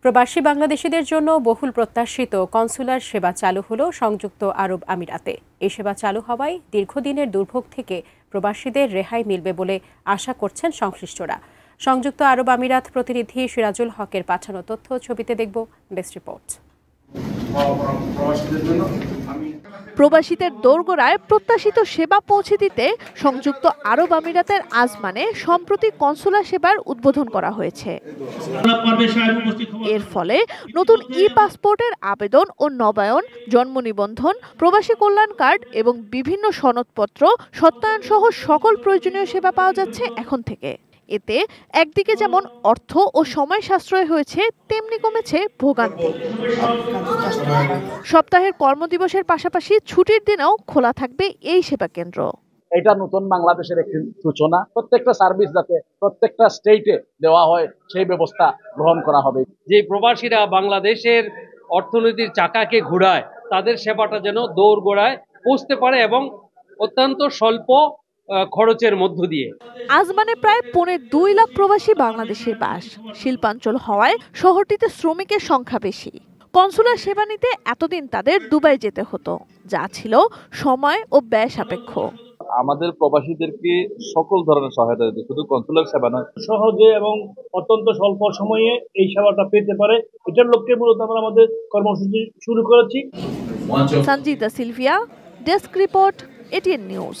প্রবাসী বাংলাদেশিদের জন্য বহুল প্রত্যাশিত কনসুলার সেবা চালু হলো সংযুক্ত আরব আমিরাতে। এই সেবা চালু হওয়ায় দীর্ঘদিনের দুর্ভোগ থেকে প্রবাসীদের রেহাই মিলবে বলে আশা করছেন সংশ্লিষ্টরা। সংযুক্ত আরব আমিরাত প্রতিনিধি সিরাজুল হকের পাঠানো তথ্য ছবিতে দেখব ডেস্ক রিপোর্ট। প্রবাসীদের দোরগোড়ায় প্রত্যাশিত সেবা পৌঁছে দিতে সংযুক্ত আরব আমিরাতের আজমানে সম্প্রতি কনসুলার সেবার উদ্বোধন করা হয়েছে। এর ফলে নতুন পাসপোর্টের আবেদন ও নবায়ন, জন্ম নিবন্ধন, প্রবাসী কল্যাণ কার্ড এবং বিভিন্ন সনদপত্র সত্যায়ন সহ সকল প্রয়োজনীয় সেবা পাওয়া যাচ্ছে এখন থেকে। এতে একদিকে যেমন অর্থ ও সময় সাশ্রয় হয়েছে, তেমনি কমেছে ভোগান্তি। সপ্তাহের কর্মদিবসের পাশাপাশি ছুটির দিনেও খোলা থাকবে এই সেবা কেন্দ্র। এটা নতুন বাংলাদেশের একটি সূচনা। প্রত্যেকটা সার্ভিস যাতে প্রত্যেকটা স্টেটে দেওয়া হয় সেই ব্যবস্থা গ্রহণ করা হবে। যে প্রবাসীরা বাংলাদেশের অর্থনীতির চাকাকে ঘোরায়, তাদের সেবাটা যেন দোরগোড়ায় পৌঁছতে পারে এবং অত্যন্ত স্বল্প খরচের মধ্য দিয়ে। আজমানে প্রায় 2.25 লাখ প্রবাসী বাংলাদেশের বাস। শিল্পাঞ্চল হওয়ায় শহরটিতে শ্রমিকের সংখ্যা বেশি। কনসুলার সেবা নিতে এতদিন তাদের দুবাই যেতে হতো, যা ছিল সময় ও ব্যয় সাপেক্ষ। আমাদের প্রবাসীদেরকে সকল ধরনের সহায়তা দিতে, শুধু কনসুলার সেবা নয়, সহজে এবং অত্যন্ত স্বল্প সময়ে এই সেবাটা পেতে পারে, এটার লক্ষ্যে মূলত আমরা আমাদের কর্মসূচি শুরু করেছি। Sanjita Sylvia, desk report, ATN news.